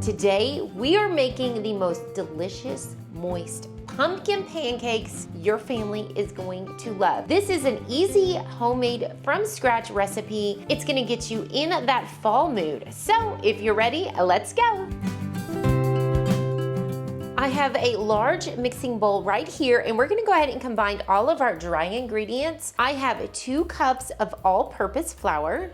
Today, we are making the most delicious, moist pumpkin pancakes your family is going to love. This is an easy, homemade, from scratch recipe. It's gonna get you in that fall mood. So if you're ready, let's go. I have a large mixing bowl right here, and we're gonna go ahead and combine all of our dry ingredients. I have 2 cups of all-purpose flour.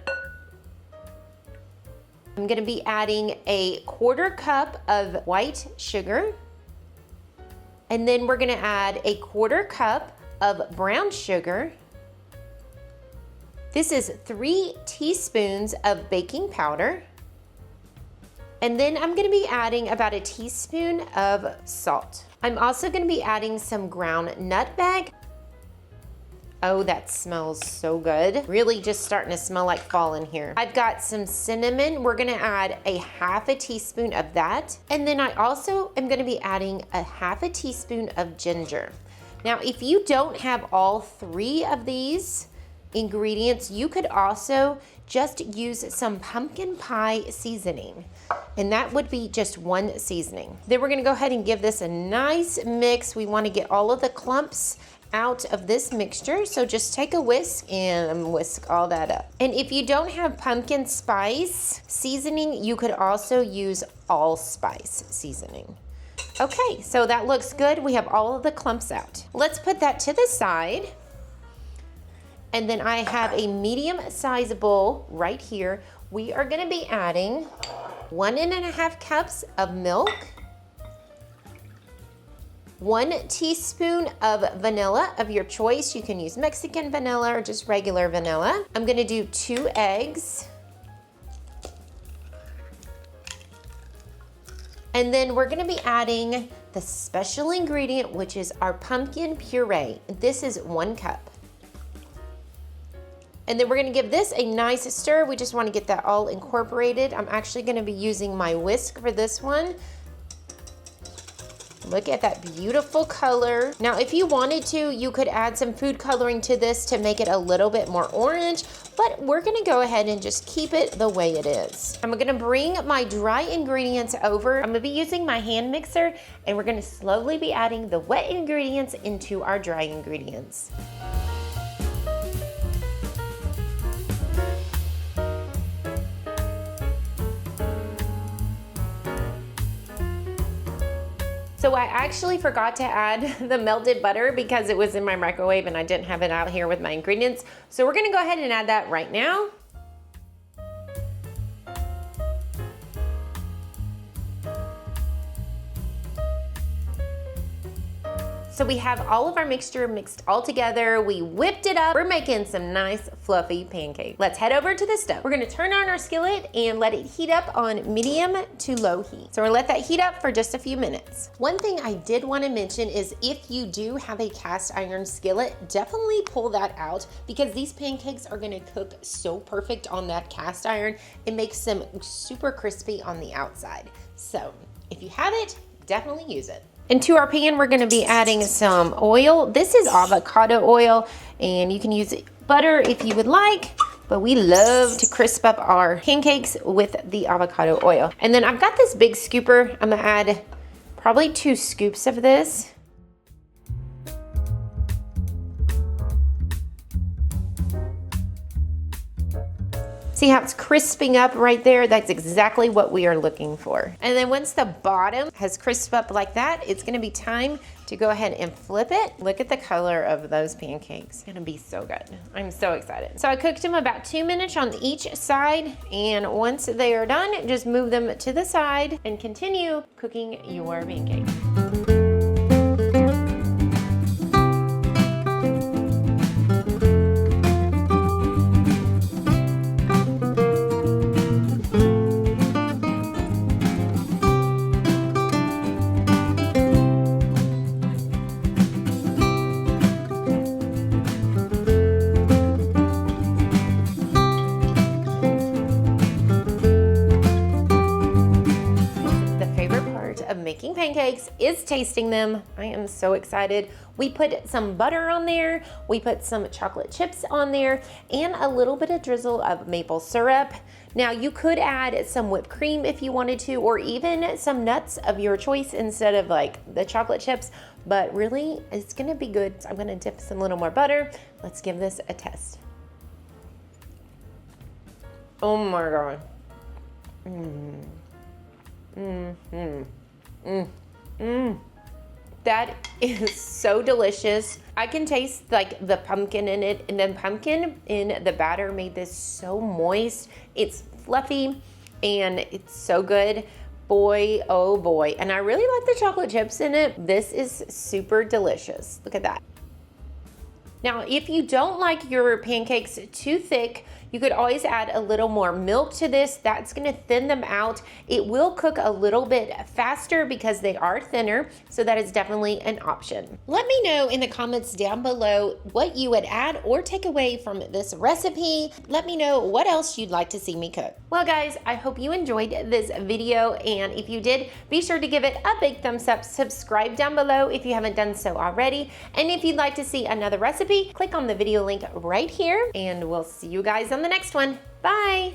I'm gonna be adding a 1/4 cup of white sugar. And then we're gonna add a 1/4 cup of brown sugar. This is 3 teaspoons of baking powder. And then I'm gonna be adding about a teaspoon of salt. I'm also gonna be adding some ground nutmeg. Oh, that smells so good. Really just starting to smell like fall in here. I've got some cinnamon. We're gonna add a 1/2 teaspoon of that. And then I also am gonna be adding a 1/2 teaspoon of ginger. Now, if you don't have all 3 of these ingredients, you could also just use some pumpkin pie seasoning, and that would be just 1 seasoning. Then we're gonna go ahead and give this a nice mix. We wanna get all of the clumps out of this mixture, so just take a whisk and whisk all that up. And if you don't have pumpkin spice seasoning, you could also use allspice seasoning. Okay, so that looks good. We have all of the clumps out. Let's put that to the side. And then I have a medium-sized bowl right here. We are gonna be adding 1.5 cups of milk, 1 teaspoon of vanilla of your choice. You can use Mexican vanilla or just regular vanilla. I'm gonna do 2 eggs. And then we're gonna be adding the special ingredient, which is our pumpkin puree. This is 1 cup. And then we're gonna give this a nice stir. We just wanna get that all incorporated. I'm actually gonna be using my whisk for this one. Look at that beautiful color. Now, if you wanted to, you could add some food coloring to this to make it a little bit more orange, but we're gonna go ahead and just keep it the way it is. I'm gonna bring my dry ingredients over. I'm gonna be using my hand mixer, and we're gonna slowly be adding the wet ingredients into our dry ingredients. So I actually forgot to add the melted butter because it was in my microwave and I didn't have it out here with my ingredients. So we're gonna go ahead and add that right now. So we have all of our mixture mixed all together. We whipped it up. We're making some nice fluffy pancakes. Let's head over to the stove. We're gonna turn on our skillet and let it heat up on medium to low heat. So we're gonna let that heat up for just a few minutes. One thing I did wanna mention is if you do have a cast iron skillet, definitely pull that out because these pancakes are gonna cook so perfect on that cast iron. It makes them super crispy on the outside. So if you have it, definitely use it. Into our pan, we're gonna be adding some oil. This is avocado oil, and you can use butter if you would like, but we love to crisp up our pancakes with the avocado oil. And then I've got this big scooper. I'm gonna add probably 2 scoops of this. See how it's crisping up right there? That's exactly what we are looking for. And then once the bottom has crisped up like that, it's gonna be time to go ahead and flip it. Look at the color of those pancakes. It's gonna be so good. I'm so excited. So I cooked them about 2 minutes on each side, and once they are done, just move them to the side and continue cooking your pancakes. making pancakes is tasting them. I am so excited. We put some butter on there, we put some chocolate chips on there, and a little bit of drizzle of maple syrup. Now you could add some whipped cream if you wanted to, or even some nuts of your choice instead of like the chocolate chips, but really it's gonna be good. So I'm gonna dip some little more butter. Let's give this a test. Oh my God. That is so delicious. I can taste like the pumpkin in it, and then pumpkin in the batter made this so moist. It's fluffy and it's so good. Boy, oh boy. And I really like the chocolate chips in it. This is super delicious. Look at that. Now, if you don't like your pancakes too thick, you could always add a little more milk to this. That's gonna thin them out. It will cook a little bit faster because they are thinner, so that is definitely an option. Let me know in the comments down below what you would add or take away from this recipe. Let me know what else you'd like to see me cook. Well guys, I hope you enjoyed this video, and if you did, be sure to give it a big thumbs up. Subscribe down below if you haven't done so already, and if you'd like to see another recipe, click on the video link right here, and we'll see you guys on the next one. Bye!